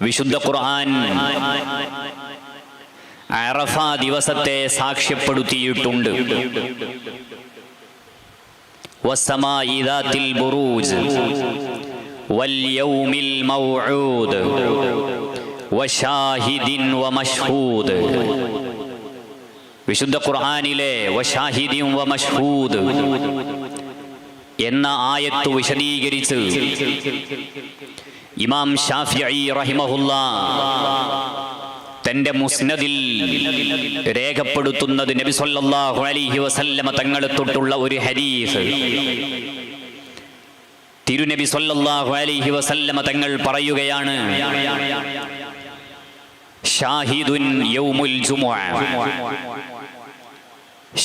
വിശുദ്ധ ഖുർആൻ അറഫ ദിവസത്തെ സാക്ഷ്യപ്പെടുത്തിയിട്ടുണ്ട്. വസ്സമാഇ ദാത്തിൽ ബുറൂജ് വൽയൗമിൽ മൗഊദ് വശാഹിദിൻ വമശ്ഹൂദ്. വിശുദ്ധ ഖുർആനിലെ വശാഹിദിൻ വമശ്ഹൂദ് എന്ന ആയത്ത് വിശദീകരിച്ച് ഇമാം ശാഫിഈ റഹിമഹുല്ലാഹ് തന്റെ മുസ്നദിൽ രേഖപ്പെടുത്തുന്നത് നബി സല്ലല്ലാഹു അലൈഹി വസല്ലമ തങ്ങളെ തൊട്ടുള്ള ഒരു ഹദീസ്. തിരുനബി സല്ലല്ലാഹു അലൈഹി വസല്ലമ തങ്ങൾ പറയുകയാണ്, ഷാഹിദുൻ യൗമുൽ ജുമുഅ.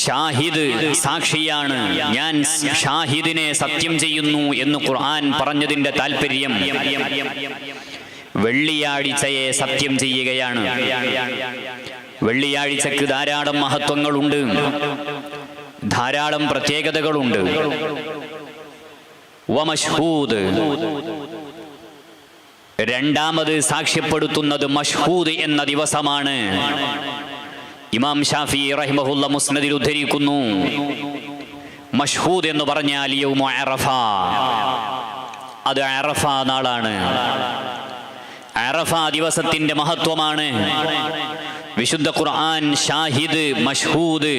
ഷാഹിദ് സാക്ഷിയാണ്, ഞാൻ ഷാഹിദിനെ സത്യം ചെയ്യുന്നു എന്ന് ഖുർആൻ പറഞ്ഞതിന്റെ താല്പര്യം വെള്ളിയാഴ്ചയെ സത്യം ചെയ്യുകയാണ്. വെള്ളിയാഴ്ചക്ക് ധാരാളം മഹത്വങ്ങളുണ്ട്, ധാരാളം പ്രത്യേകതകളുണ്ട്. വമശ്ഹൂദ്, രണ്ടാമത് സാക്ഷ്യപ്പെടുത്തുന്നത് മശ്ഹൂദ് എന്ന ദിവസമാണ്. ഇമാം ഷാഫി റഹിമഹുല്ല മുസ്നദിൽ ഉദ്ധരിക്കുന്നു, മശ്ഹൂദ് എന്ന് പറഞ്ഞാൽ യൗമു അറഫ, അത് അറഫ നാളാണ്. അറഫ ദിവസത്തിന്റെ മഹത്വമാണ് വിശുദ്ധ ഖുർആൻ ഷാഹിദ് മശ്ഹൂദ്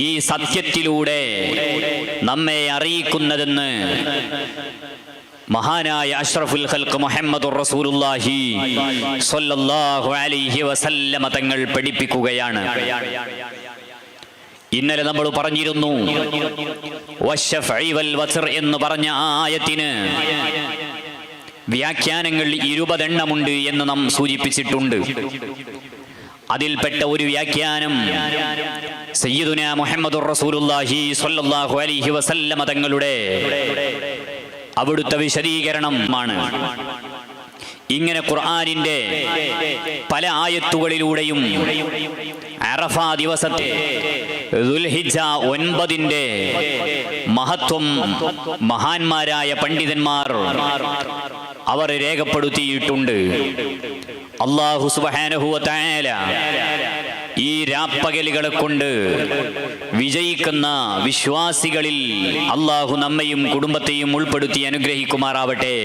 ഈ സത്യത്തിലൂടെ നമ്മെ അറിയിക്കുന്നതെന്ന് മഹാനായ അഷ്റഫുൽ ഖൽഖ് മുഹമ്മദുർ റസൂലുള്ളാഹി സ്വല്ലല്ലാഹു അലൈഹി വസല്ലമ തങ്ങൾ പഠിപ്പിക്കുകയാണ്. ഇന്നലെ നമ്മൾ പറഞ്ഞിരുന്നു, വശഫഇ വൽ വത്ർ എന്ന് പറഞ്ഞ ആ ആയത്തിന് വ്യാഖ്യാനങ്ങൾ 20 എണ്ണമുണ്ട് എന്ന് നാം സൂചിപ്പിച്ചിട്ടുണ്ട്. അതിൽപ്പെട്ട ഒരു വ്യാഖ്യാനം സയ്യിദുനാ മുഹമ്മദുർ റസൂലുള്ളാഹി സ്വല്ലല്ലാഹു അലൈഹി വസല്ലമ തങ്ങളുടെ അവിടുത്തെ വിശദീകരണമാണ്. ഇങ്ങനെ ഖുർആനിന്റെ പല ആയത്തുകളിലൂടെയും അറഫ ദിവസത്തെ ദുൽഹിജ്ജ 9 മഹത്വം മഹാന്മാരായ പണ്ഡിതന്മാർ അവർ രേഖപ്പെടുത്തിയിട്ടുണ്ട്. അല്ലാഹു സുബ്ഹാനഹു വ തആല ഈ രാപ്പകലുകളെ കൊണ്ട് വിജയിക്കുന്ന വിശ്വാസികളിൽ അല്ലാഹു നമ്മയും കുടുംബത്തെയും ഉൾപ്പെടുത്തി അനുഗ്രഹിക്കുമാറാവട്ടെ.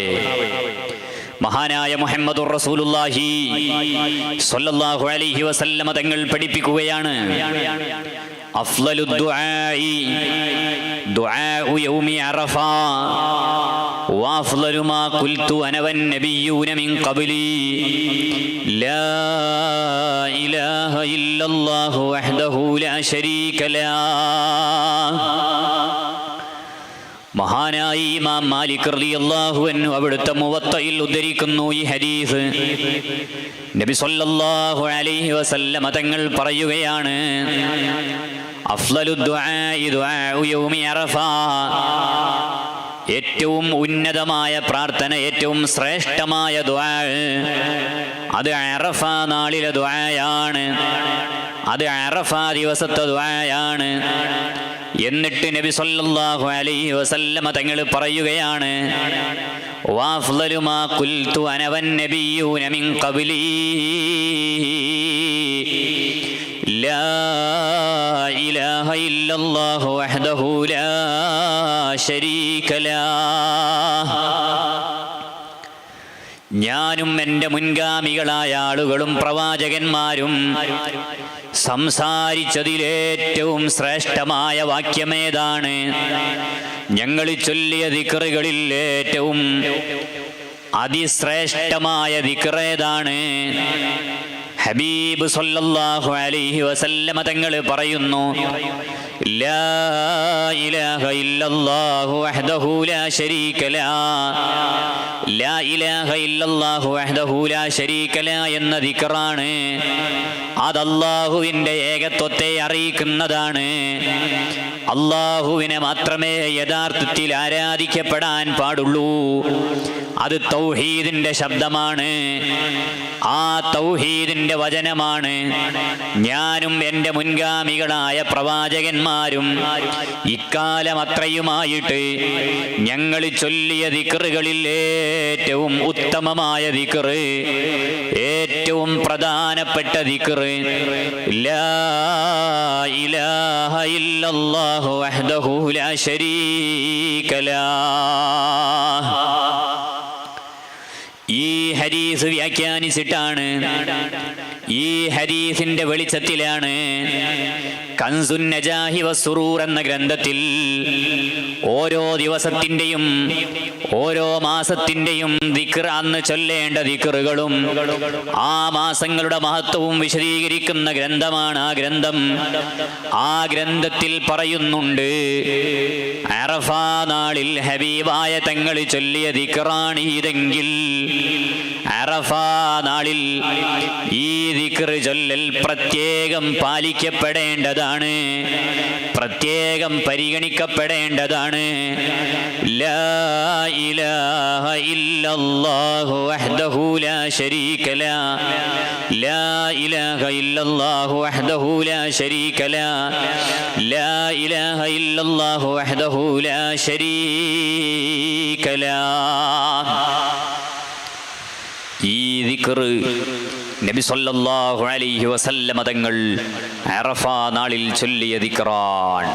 മഹാനായ മുഹമ്മദുർ റസൂലുള്ളാഹി സ്വല്ലല്ലാഹു അലൈഹി വസല്ലമ തങ്ങൾ പഠിപ്പിക്കുകയാണ്, അഫ്ളലു ദുആഇ ദുആഉ യൗമി അറഫ വഅഫ്ളലു മാ ഖുൽതു അന വന്നബിയ്യൂന മിൻ ഖബ്ലി ലാ ഇലാഹ ഇല്ലല്ലാഹു വഹ്ദഹു ലാ ശരീക ലഹു. മഹാനായ ഇമാം മാലിക് റളിയല്ലാഹു അൻഹു അവിടുത്തെ മുവത്തയിൽ ഉദ്ധരിക്കുന്നു ഈ ഹദീസ്. നബി സല്ലല്ലാഹു അലൈഹി വസല്ലമ തങ്ങൾ പറയുകയാണ്, അഫ്ളലു ദുആഇ ദുആഉ യൗമി അറഫ, ഏറ്റവും ഉന്നതമായ പ്രാർത്ഥന, ഏറ്റവും ശ്രേഷ്ഠമായ ദുആ അത് അറഫ നാളിലെ ദുആയാണ്, അത് അറഫ ദിവസത്തെ ദുആയാണ്. എന്നിട്ട് നബി സല്ലല്ലാഹു അലൈഹി വസല്ലമ തങ്ങൾ പറയുകയാണ്, വഅഫ്ളലു മാ ഖുൽതു അന വന്നബിയ്യൂന മിൻ ഖബ്ലി ലാ ഇലാഹ ഇല്ലല്ലാഹു വഹ്ദഹു ലാ ശരീക ലഹു. ഞാനും എൻ്റെ മുൻഗാമികളായ ആളുകളും പ്രവാചകന്മാരും സംസാരിച്ചതിലേറ്റവും ശ്രേഷ്ഠമായ വാക്യമേതാണ്? ഞങ്ങൾ ചൊല്ലിയ ദിക്റുകളിൽ ഏറ്റവും അതിശ്രേഷ്ഠമായ ദിക്റേതാണ്? ഹബീബ് സല്ലല്ലാഹു അലൈഹി വസല്ലമ തങ്ങൾ പറയുന്നു, ലാ ഇലാഹ ഇല്ലല്ലാഹു വഹ്ദഹു ലാ ശരീക ലഹു. ലാ ഇലാഹ ഇല്ലല്ലാഹു വഹ്ദഹു ലാ ശരീക ലഹു എന്ന ദിക്റാണ്. അത് അല്ലാഹുവിൻ്റെ ഏകത്വത്തെ അറിയിക്കുന്നതാണ്. അല്ലാഹുവിനെ മാത്രമേ യഥാർത്ഥത്തിൽ ആരാധിക്കപ്പെടാൻ പാടുള്ളൂ. അത് തൗഹീദിന്റെ ശബ്ദമാണ്, ആ തൗഹീദിന്റെ വചനമാണ്. ഞാനും എൻ്റെ മുൻഗാമികളായ പ്രവാചകന്മാരും ഇക്കാലം അത്രയുമായിട്ട് ഞങ്ങൾ ചൊല്ലിയ ദിക്റുകളിൽ ഏറ്റവും ഉത്തമമായ ദിക്റ്, ഏറ്റവും പ്രധാനപ്പെട്ട ദിക്റ് ലാ ഇലാഹ ഇല്ലല്ലാഹു വഹ്ദഹു ലാ ശരീക ലഹ്. ഈ ഹദീസ് വ്യാഖ്യാനിച്ചിട്ടാണ്, ഈ ഹദീസിന്റെ വെളിച്ചത്തിലാണ് കൻസുൻ നജാഹി വസ്സുറൂർ എന്ന ഗ്രന്ഥത്തിൽ ഓരോ ദിവസത്തിൻ്റെയും ഓരോ മാസത്തിൻ്റെയും ദിക്ർ, അന്ന് ചൊല്ലേണ്ട ദിക്റുകളും ആ മാസങ്ങളുടെ മഹത്വവും വിശദീകരിക്കുന്ന ഗ്രന്ഥമാണ് ആ ഗ്രന്ഥം. ആ ഗ്രന്ഥത്തിൽ പറയുന്നുണ്ട്, അറഫാ നാളിൽ ഹബീബായ തങ്ങൾ ചൊല്ലിയ ദിക്റാണ് ഇതെങ്കിൽ അറഫാ നാളിൽ ഈ ദിക്ർ ചൊല്ലൽ പ്രത്യേകം പാലിക്കപ്പെടേണ്ടതാണ്, പ്രത്യേകം പരിഗണിക്കപ്പെടേണ്ടതാണ്. ലാ ഇലാഹ ഇല്ലല്ലാഹു വഹ്ദഹു ലാ ശരീക ലഹ്, ലാ ഇലാഹ ഇല്ലല്ലാഹു വഹ്ദഹു ലാ ശരീക ലഹ്, ലാ ഇലാഹ ഇല്ലല്ലാഹു വഹ്ദഹു ലാ ശരീക ലഹ്. ഈ ദിക്ർ നബി സല്ലല്ലാഹു അലൈഹി വസല്ലമ തങ്ങൾ അറഫാ നാളിൽ ചൊല്ലിയ ദിക്റാണ്.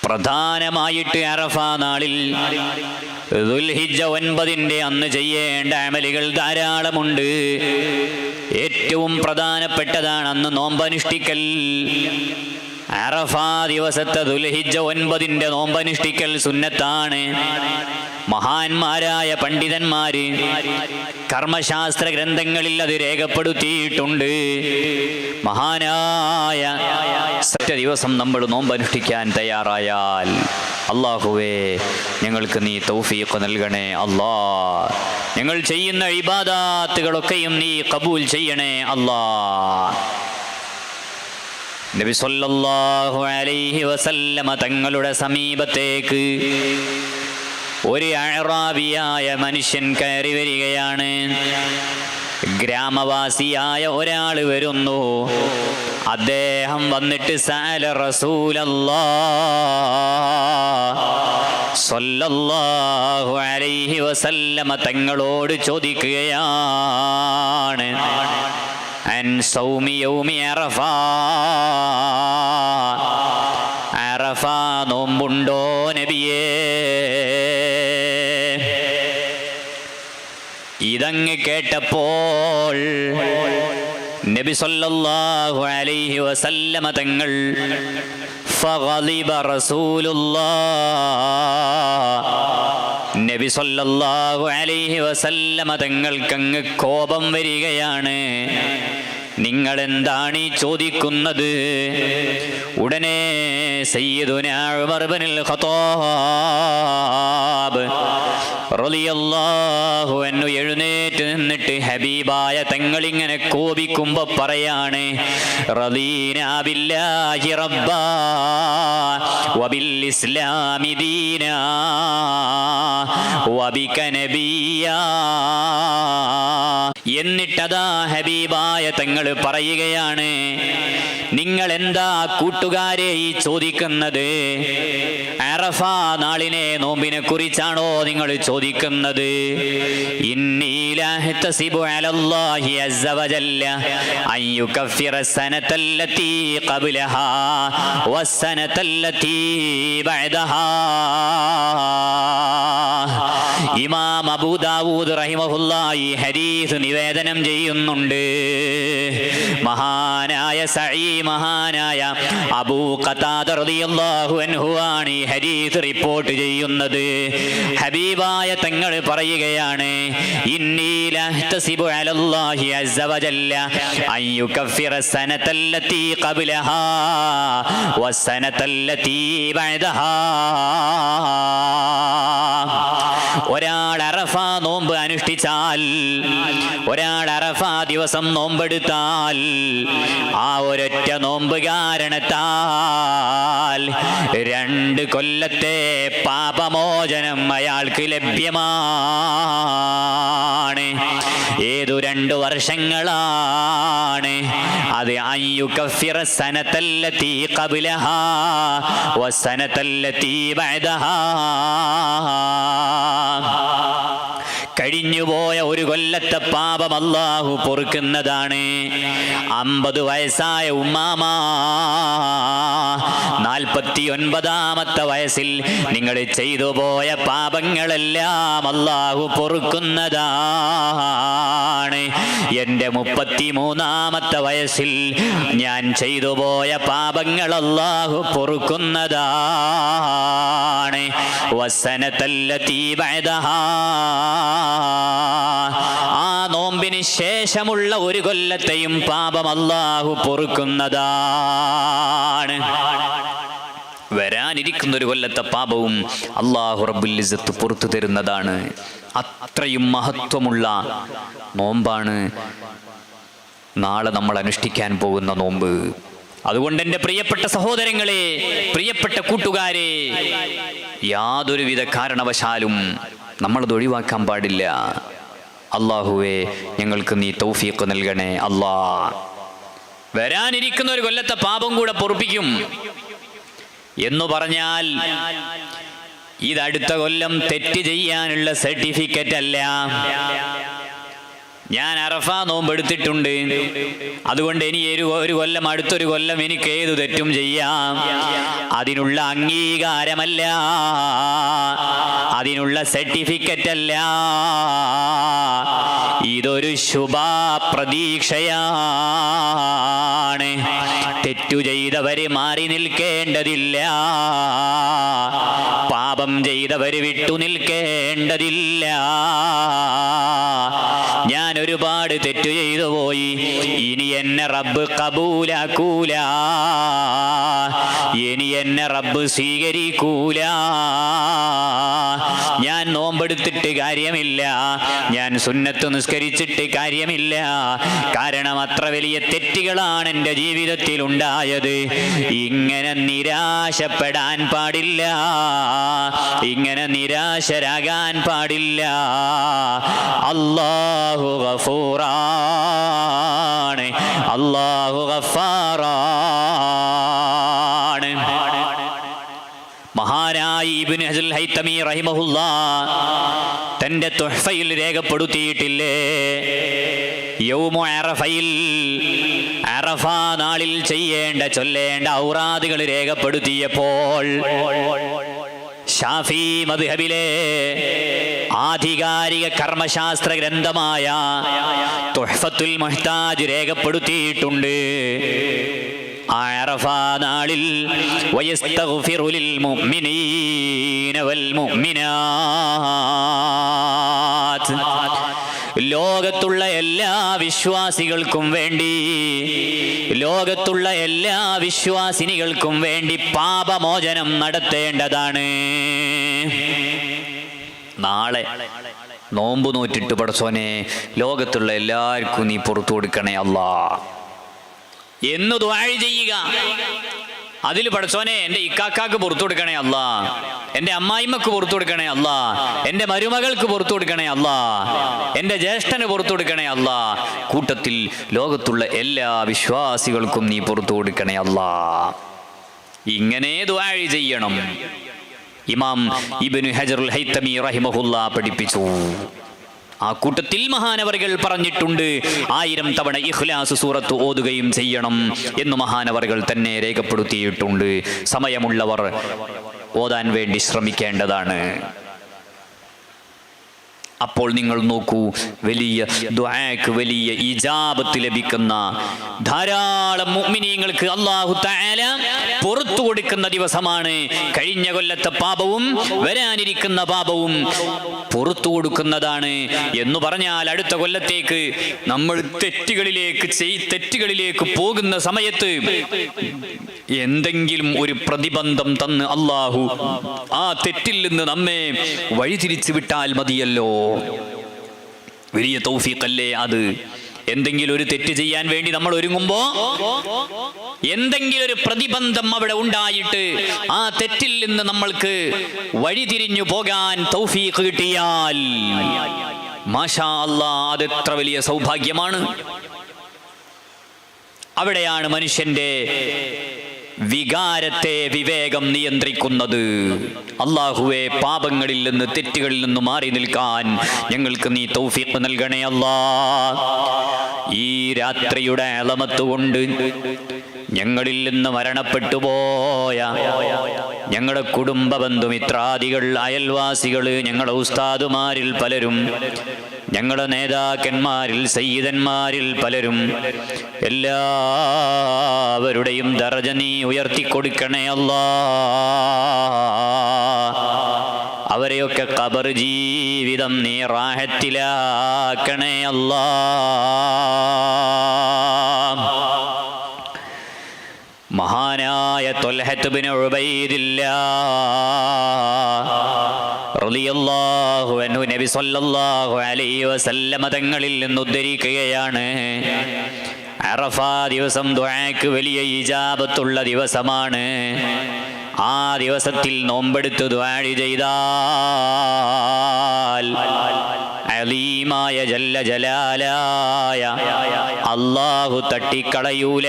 പ്രധാനമായിട്ട് അറഫാ നാളിൽ ദുൽഹിജ്ജ 9 അന്ന് ചെയ്യേണ്ട അമലുകൾ ധാരാളമുണ്ട്. ഏറ്റവും പ്രധാനപ്പെട്ടതാണ് അന്ന് നോമ്പനുഷ്ഠിക്കൽ. അറഫാ ദിവസത്തെ ദുൽഹിജ്ജ 9 നോമ്പനുഷ്ഠിക്കൽ സുന്നത്താണ്. മഹാന്മാരായ പണ്ഡിതന്മാര് കർമ്മശാസ്ത്ര ഗ്രന്ഥങ്ങളിൽ അത് രേഖപ്പെടുത്തിയിട്ടുണ്ട്. മഹാനായ ദിവസം നമ്മൾ നോമ്പനുഷ്ഠിക്കാൻ തയ്യാറായാൽ അല്ലാഹുവേ ഞങ്ങൾക്ക് നീ തൗഫീഖ് നൽകണേ അല്ലാ. ഞങ്ങൾ ചെയ്യുന്ന ഇബാദാത്തുകളൊക്കെയും നീ കബൂൽ ചെയ്യണേ അല്ലാ. നബി സല്ലല്ലാഹു അലൈഹി വസല്ലമ തങ്ങളുടെ സമീപത്തേക്ക് ഒരു അഅറാബിയായ മനുഷ്യൻ കയറി വരികയാണ്. ഗ്രാമവാസിയായ ഒരാൾ വരുന്നു. അദ്ദേഹം വന്നിട്ട് സഅല റസൂലല്ലാഹ് സ്വല്ലല്ലാഹു അലൈഹി വസല്ലമ തങ്ങളോട് ചോദിക്കുകയാണ്, അൻ സൗമി യൗമി അറഫാ, അറഫാ നോമ്പുണ്ടോ നബിയേ? ഇതങ്ങ് കേട്ടപ്പോൾ നബി സല്ലല്ലാഹു അലൈഹി വസല്ലമ തങ്ങൾ ഫഗളിബ റസൂലുള്ളാഹ്, നബി സല്ലല്ലാഹു അലൈഹി വസല്ലമ തങ്ങൾക്കങ്ങ് കോപം വരികയാണ്. നിങ്ങൾ എന്താണ് ഈ ചോദിക്കുന്നത്? ഉടനെ സയ്യിദുനാ ഉമർ ഇബ്നുൽ ഖത്താബ് റളിയല്ലാഹു അൻഹു എഴുന്നേറ്റ് നിന്നിട്ട് ഹബീബായ തങ്ങൾ ഇങ്ങനെ കോപിക്കുമ്പോ പറയാണ്, റളീനാ ബില്ലാഹി റബ്ബാ വബിൽ ഇസ്ലാമി ദീനാ വബിക നബിയ്യാ. എന്നിട്ടതാ ഹബീബായ തങ്ങൾ പറയുകയാണ്, നിങ്ങൾ എന്താ കൂട്ടുകാരെ ഈ ചോദിക്കുന്നത്? അറഫാ നാളിനെ നോമ്പിനെ കുറിച്ചാണോ നിങ്ങൾ ചോദിക്കുന്നത്? ഇന്നി ലഅഹ്തസിബു അലല്ലാഹി അസ്സ വജല്ല അൻ യുകഫിറ സനതല്ലതി ഖബ്ലഹാ വസ്സനതല്ലതി ബഅദഹാ. ഇമാം അബൂ ദാവൂദ് റഹിമഹുല്ലാഹ് ഈ ഹദീസ് നിവേദനം ചെയ്യുന്നുണ്ട്. മഹാനായ മഹാനായ അബൂ ഖതാദ റളിയല്ലാഹു അൻഹു ആണ് ഈ ഹദീസ് റിപ്പോർട്ട് ചെയ്യുന്നത്. ഹബീബായ തങ്ങൾ പറയുകയാണ്, ഇന്നി ലഅഹ്തസിബു അലല്ലാഹി അസ്സ വജല്ല അൻ യുകഫിറ സനതല്ലതി ഖബ്ലഹാ വസ്സനതല്ലതി ബഅദഹാ. ഒരാൾ അറഫ നോമ്പ് അനുഷ്ഠിച്ചാൽ, ഒരാൾ അറഫ ദിവസം നോമ്പെടുത്താൽ, ആ ഒരൊറ്റ നോമ്പ് കാരണത്താൽ 2 കൊല്ലത്തെ പാപമോചനം അയാൾക്ക് ലഭ്യമാണ്. ഏതു 2 വർഷങ്ങളാണ്? അത് അയ്യുകഫിറ സനതല്ലതി ഖബ്ലഹാ വസനതല്ലതി ബഅദഹാ. കഴിഞ്ഞുപോയ 1 കൊല്ലത്തെ പാപം അല്ലാഹു പൊറുക്കുന്നതാണ്. 50 വയസ്സായ ഉമ്മാമ 49ാമത്തെ വയസ്സിൽ നിങ്ങൾ ചെയ്തു പോയ പാപങ്ങളെല്ലാം അല്ലാഹു പൊറുക്കുന്നതാണ്. എൻ്റെ 33ാമത്തെ വയസ്സിൽ ഞാൻ ചെയ്തു പോയ പാപങ്ങൾ അല്ലാഹു പൊറുക്കുന്നതാണ്. വസനതല്ലതി ബഅദഹാ. ആ നോമ്പിന് ശേഷമുള്ള 1 കൊല്ലത്തെയും പാപം അല്ലാഹു പൊറുക്കുന്നതാണ്. വരാനിരിക്കുന്ന 1 കൊല്ലത്തെ പാപവും അല്ലാഹു റബ്ബുൽ ഇസ്സത്ത് പുറത്തു തരുന്നതാണ്. അത്രയും മഹത്വമുള്ള നോമ്പാണ് നാളെ നമ്മൾ അനുഷ്ഠിക്കാൻ പോകുന്ന നോമ്പ്. അതുകൊണ്ട് എൻ്റെ പ്രിയപ്പെട്ട സഹോദരങ്ങളെ, പ്രിയപ്പെട്ട കൂട്ടുകാരെ, യാതൊരുവിധ കാരണവശാലും നമ്മളത് ഒഴിവാക്കാൻ പാടില്ല. അല്ലാഹുവേ, ഞങ്ങൾക്ക് നീ തൗഫീഖ് നൽകണേ അല്ലാ. വരാനിരിക്കുന്ന 1 കൊല്ലത്തെ പാപം കൂടെ പൊറുപ്പിക്കും എന്നു പറഞ്ഞാൽ ഇത് അടുത്ത കൊല്ലം തെറ്റ് ചെയ്യാനുള്ള സർട്ടിഫിക്കറ്റ് അല്ല. ഞാൻ അറഫ നോമ്പെടുത്തിട്ടുണ്ട്, അതുകൊണ്ട് ഇനി 1 കൊല്ലം, അടുത്തൊരു കൊല്ലം എനിക്ക് ഏതു തെറ്റും ചെയ്യാം. അതിനുള്ള അംഗീകാരമല്ല, അതിനുള്ള സർട്ടിഫിക്കറ്റ് അല്ല. ഇതൊരു ശുഭപ്രതീക്ഷയാണ്. തെറ്റു ചെയ്തവര് മാറി നിൽക്കേണ്ടതില്ല, പാപം ചെയ്തവര് വിട്ടു നിൽക്കേണ്ടതില്ല. ഞാൻ ഒരുപാട് തെറ്റു ചെയ്തു പോയി, ഇനി എന്നെ റബ്ബ് കബൂലാക്കൂല, ഇനി എന്നെ റബ്ബ് സ്വീകരിക്കൂല. ഞാൻ നോമ്പെടുത്തിട്ട് കാര്യമില്ല, ഞാൻ സുന്നത്ത് നിസ്കരിച്ചിട്ട് കാര്യമില്ല. കാരണം അത്ര വലിയ തെറ്റുകളാണ് എൻ്റെ ജീവിതത്തിൽ ഉണ്ടായത്. ഇങ്ങനെ നിരാശപ്പെടാൻ പാടില്ല, ഇങ്ങനെ നിരാശരാകാൻ പാടില്ല. അല്ലാഹു ഗഫൂറാണ്, അല്ലാഹു ഗഫാറാണ്. മഹാനായ ഇബ്നു ഹജറുൽ ഹൈതമി റഹിമഹുല്ലാഹ് തന്റെ തുഹ്ഫയിൽ രേഖപ്പെടുത്തിയിട്ടില്ലേ, യൗമു അറഫയിൽ, അറഫ നാളിൽ ചെയ്യേണ്ട ചൊല്ലേണ്ട ഔറാദുകൾ രേഖപ്പെടുത്തിയപ്പോൾ ഷാഫി മദ്ഹബിലെ ആധികാരിക കർമ്മശാസ്ത്ര ഗ്രന്ഥമായ തുഹ്ഫത്തുൽ മുഹ്താജ് രേഖപ്പെടുത്തിയിട്ടുണ്ട്. അറഫ നാളിൽ വയസ്തഗ്ഫിറു ലിൽ മുഅ്മിനീന വൽ മുഅ്മിനാത്ത്, ലോകത്തുള്ള എല്ലാ വിശ്വാസികൾക്കും വേണ്ടി, ലോകത്തുള്ള എല്ലാ വിശ്വാസിനികൾക്കും വേണ്ടി പാപമോചനം നടത്തേണ്ടതാണ്. നാളെ നോമ്പ് നോറ്റിട്ട് പടച്ചോനെ ലോകത്തുള്ള എല്ലാവർക്കും നീ പുറത്തു കൊടുക്കണേ അല്ലാ എന്ന് ദുആ ചെയ്യുക. അതിൽ പടച്ചോനെ എൻ്റെ ഇക്കാക്കാക്ക് പുറത്തു കൊടുക്കണേ അല്ലാ, എൻ്റെ അമ്മായിമ്മക്ക് പുറത്തു കൊടുക്കണേ അല്ലാ, എൻ്റെ മരുമകൾക്ക് പുറത്തു കൊടുക്കണേ അല്ലാ, എൻ്റെ ജ്യേഷ്ഠന് പുറത്തു കൊടുക്കണേ അല്ലാ, കൂട്ടത്തിൽ ലോകത്തുള്ള എല്ലാ വിശ്വാസികൾക്കും നീ പുറത്തു കൊടുക്കണേ അല്ലാ. ഇങ്ങനെ ദുആ ചെയ്യണം. ഇമാം ഇബ്നു ഹജറുൽ ഹൈതമി റഹിമഹുല്ലാഹ് പഠിപ്പിച്ചു. ആ കൂട്ടത്തിൽ മഹാനവറുകൾ പറഞ്ഞിട്ടുണ്ട് 1000 തവണ ഇഖ്ലാസ് സൂറത്ത് ഓതുകയും ചെയ്യണം എന്ന് മഹാനവറുകൾ തന്നെ രേഖപ്പെടുത്തിയിട്ടുണ്ട്. സമയമുള്ളവർ ഓതാൻ വേണ്ടി ശ്രമിക്കേണ്ടതാണ്. അപ്പോൾ നിങ്ങൾ നോക്കൂ, വലിയ ദുആക്ക് വലിയ ഇജാബത്ത് ലഭിക്കുന്ന ധാരാളം മുഅ്മിനീങ്ങൾക്ക് അല്ലാഹു തആല പുറത്തു കൊടുക്കുന്ന ദിവസമാണ്. കഴിഞ്ഞ കൊല്ലത്തെ പാപവും വരാനിരിക്കുന്ന പാപവും പുറത്തു കൊടുക്കുന്നതാണ്. എന്ന് പറഞ്ഞാൽ അടുത്ത കൊല്ലത്തേക്ക് നമ്മൾ തെറ്റുകളിലേക്ക് പോകുന്ന സമയത്ത് എന്തെങ്കിലും ഒരു പ്രതിബന്ധം തന്ന് അല്ലാഹു ആ തെറ്റിൽ നിന്ന് നമ്മെ വഴിതിരിച്ചു വിട്ടാൽ മതിയല്ലോ. വലിയ തൗഫീഖല്ലേ അത്. എന്തെങ്കിലും ഒരു തെറ്റ് ചെയ്യാൻ വേണ്ടി നമ്മൾ ഒരുങ്ങുമ്പോ എന്തെങ്കിലും ഒരു പ്രതിബന്ധം അവിടെ ഉണ്ടായിട്ട് ആ തെറ്റിൽ നിന്ന് നമ്മൾക്ക് വഴിതിരിഞ്ഞു പോകാൻ തൗഫീഖ് കിട്ടിയാൽ മാഷാ അല്ലാഹ്, അതെത്ര വലിയ സൗഭാഗ്യമാണ്. അവിടെയാണ് മനുഷ്യന്റെ വികാരത്തെ വിവേകം നിയന്ത്രിക്കുന്നത്. അല്ലാഹുവേ, പാപങ്ങളിൽ നിന്ന് തെറ്റുകളിൽ നിന്ന് മാറി നിൽക്കാൻ ഞങ്ങൾക്ക് നീ തൗഫീഖ് നൽകണേ അല്ലാഹ്. ഈ രാത്രിയുടെ അളമത്ത് കൊണ്ട് ഞങ്ങളിൽ നിന്ന് മരണപ്പെട്ടു പോയ ഞങ്ങളുടെ കുടുംബ ബന്ധുമിത്രാദികൾ, അയൽവാസികൾ, ഞങ്ങളുടെ ഉസ്താദുമാരിൽ പലരും, ഞങ്ങളുടെ നേതാക്കന്മാരിൽ സയ്യിദന്മാരിൽ പലരും, എല്ലാവരുടെയും ദറജ നീ ഉയർത്തിക്കൊടുക്കണേ അല്ലാഹ്. അവരെയൊക്കെ ഖബർ ജീവിതം നീ റാഹത്തിലാക്കണേ അല്ലാഹ്. മഹാനായ ത്വൽഹത്ത് ബിൻ ഉബൈദില്ലാഹ് റളിയല്ലാഹു അൻഹു നബി സല്ലല്ലാഹു അലൈഹി വസല്ലമ തങ്ങളിൽ നിന്ന് ഉദ്ധരിക്കുകയാണ്, അറഫാ ദിവസം ദുആക്ക് വലിയ ഇജാബത്തുള്ള ദിവസമാണ്. ആ ദിവസത്തിൽ നോമ്പെടുത്ത് ദുആ ചെയ്താൽ അലീമായ ജല്ല ജലാലായ അല്ലാഹു തട്ടിക്കളയൂല.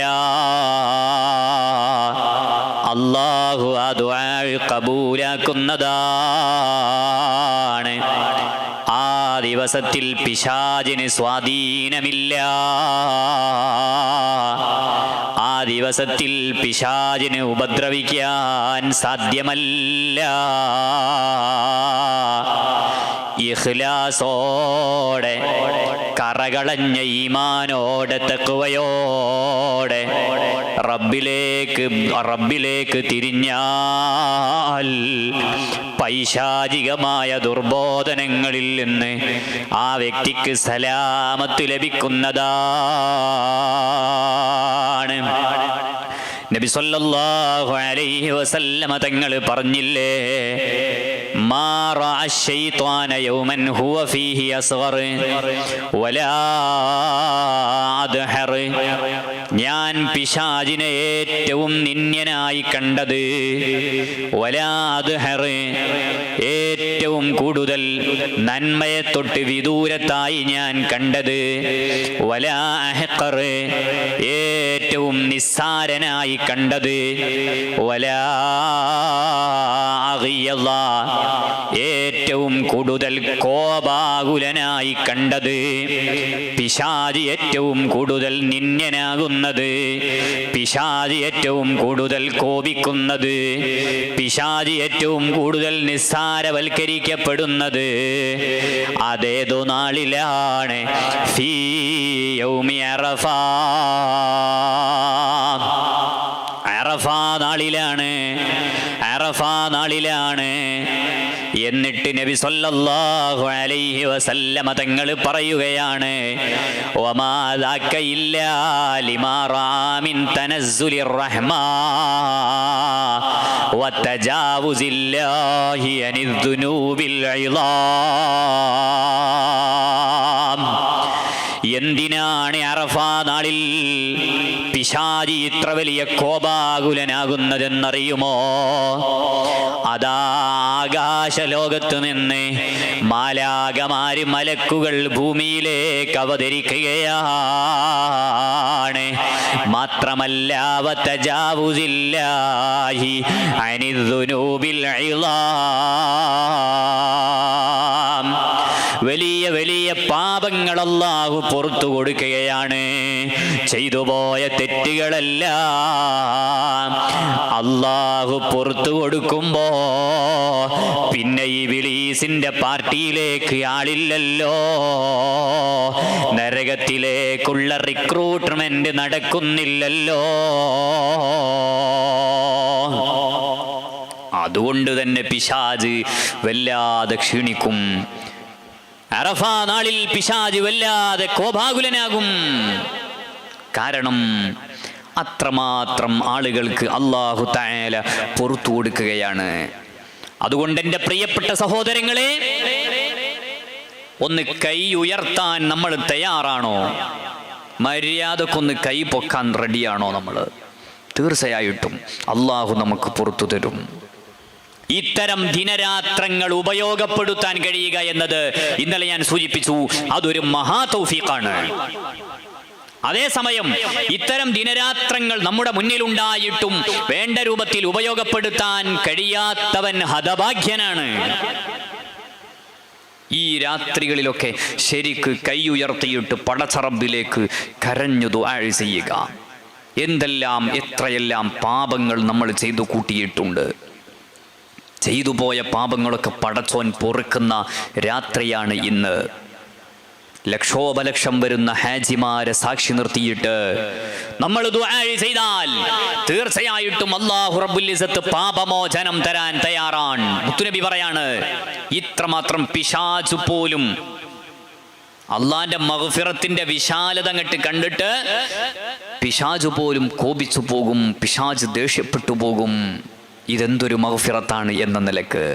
അല്ലാഹു ആ ദുആ കബൂലാക്കുന്നതാണ്. ആ ദിവസത്തിൽ പിശാചിന് സ്വാധീനമില്ല. ആ ദിവസത്തിൽ പിശാചിന് ഉപദ്രവിക്കാൻ സാധ്യമല്ല. ഇഖ്ലാസോടെ, കറകളഞ്ഞ ഈമാനോടെ, തഖ്വയോടെ റബ്ബിലേക്ക് തിരിഞ്ഞാൽ പൈശാചികമായ ദുർബോധനങ്ങളിൽ നിന്ന് ആ വ്യക്തിക്ക് സലാമത്ത് ലഭിക്കുന്നതാണ്. നബി സല്ലല്ലാഹു അലൈഹി വസല്ലമ തങ്ങൾ പറഞ്ഞില്ലേ, മാ റഅ ശൈത്വാന യൗമൻ ഹുവ ഫീഹി അസ്ഗർ വലാ അദ്ഹർ. ഞാൻ പിശാചിനെ ഏറ്റവും നിന്ദ്യനായി കണ്ടത്, വലാ അദ്ഹർ, ഏറ്റവും കൂടുതൽ നന്മയെ തൊട്ട് വിദൂരത്തായി ഞാൻ കണ്ടത്, വലാ അഹ്ഖർ, ഏറ്റവും നിസ്സാരനായി കണ്ടത്, വലാ അഗിയള, ഏറ്റവും കൂടുതൽ കോപാകുലനായി കണ്ടത്. പിശാചി ഏറ്റവും കൂടുതൽ നിന്ദ്യനാകുന്നത്, പിശാചി ഏറ്റവും കൂടുതൽ കോപിക്കുന്നത്, പിശാചി ഏറ്റവും കൂടുതൽ നിസ്സാരവൽക്കരിക്കപ്പെടുന്നത് അതേതോ നാളിലാണ്? ഫീ യൗമി അറഫാ. അറഫാ നാളിലാണ്, അറഫാ നാളിലാണ്. എന്നിട്ട് നബി സല്ലല്ലാഹു അലൈഹി വസല്ലമ തങ്ങൾ പറയുകയാണ്, വമാ ദാക ഇല്ലാ ലിമാ റാ മിൻ തനസ്സുലിർ റഹ്മാ വതജാവുസില്ലാഹി അനിദ്ദുനൂബിൽ ഇളാം. എന്തിനാണ് അറഫാ നാളിൽ പിശാചി ഇത്ര വലിയ കോപാകുലനാകുന്നതെന്നറിയുമോ? അതാ ആകാശലോകത്ത് നിന്ന് മാലാകമാര്, മലക്കുകൾ ഭൂമിയിലേക്ക് അവതരിക്കുകയാണ്. മാത്രമല്ല വതജാവുസില്ലാഹി അനിദ്ദുനൂബിൽ ഇളാം. വലിയ വലിയ പാപങ്ങൾ അല്ലാഹു പുറത്തു കൊടുക്കുകയാണ്. ചെയ്തുപോയ തെറ്റുകളെല്ലാം അല്ലാഹു പുറത്തു കൊടുക്കുമ്പോ പിന്നെ ഇബ്ലീസ് പോലീസിന്റെ പാർട്ടിയിലേക്ക് ആളില്ലല്ലോ, നരകത്തിലേക്കുള്ള റിക്രൂട്ട്മെന്റ് നടക്കുന്നില്ലല്ലോ. അതുകൊണ്ട് തന്നെ പിശാച് വല്ലാതെ ക്ഷീണിക്കും. അറഫ നാളിൽ പിശാച് വല്ലാതെ കോപാകുലനാകും. കാരണം അത്രമാത്രം ആളുകൾക്ക് അല്ലാഹു തആല പുറത്തു കൊടുക്കുകയാണ്. അതുകൊണ്ട് എൻ്റെ പ്രിയപ്പെട്ട സഹോദരങ്ങളെ, ഒന്ന് കൈ ഉയർത്താൻ നമ്മൾ തയ്യാറാണോ? മര്യാദക്കൊന്ന് കൈ പൊക്കാൻ റെഡിയാണോ നമ്മൾ? തീർച്ചയായിട്ടും അല്ലാഹു നമുക്ക് പുറത്തു തരും. ഇത്തരം ദിനരാത്രങ്ങൾ ഉപയോഗപ്പെടുത്താൻ കഴിയുക എന്നത് ഇന്നലെ ഞാൻ സൂചിപ്പിച്ചു, അതൊരു മഹാ തൗഫീഖാണ്. അതേസമയം ഇത്തരം ദിനരാത്രങ്ങൾ നമ്മുടെ മുന്നിലുണ്ടായിട്ടും വേണ്ട രൂപത്തിൽ ഉപയോഗപ്പെടുത്താൻ കഴിയാത്തവൻ ഹതഭാഗ്യനാണ്. ഈ രാത്രികളിലൊക്കെ ശരിക്ക് കൈ ഉയർത്തിയിട്ട് പടച്ചറബിലേക്ക് കരഞ്ഞു ദുആ ചെയ്യുക. എന്തെല്ലാം എത്രയെല്ലാം പാപങ്ങൾ നമ്മൾ ചെയ്തു കൂട്ടിയിട്ടുണ്ട്. ചെയ്തു പോയ പാപങ്ങളൊക്കെ പടച്ചോൻ പൊറുക്കുന്ന രാത്രിയാണ് ഇന്ന്. ലക്ഷോപലക്ഷം വരുന്ന ഹാജിമാരെ സാക്ഷി നിർത്തിയിട്ട് നമ്മൾ ദുആ ചെയ്താൽ തീർച്ചയായിട്ടും അല്ലാഹു റബ്ബുൽ ഇസ്സത്ത് പാപമോചനം തരാൻ തയ്യാറാണ്. മുത്തുനബി പറയാണ്, ഇത്രമാത്രം പിശാച് പോലും അള്ളാന്റെ മഗ്ഫിറത്തിന്റെ വിശാലത അങ്ങട്ട് കണ്ടിട്ട് പിശാച് പോലും കോപിച്ചു പോകും, പിശാച് ദേഷ്യപ്പെട്ടു പോകും. ഇതെന്തൊരു മഗ്ഫിറത്താണ് എന്ന നിലക്ക്.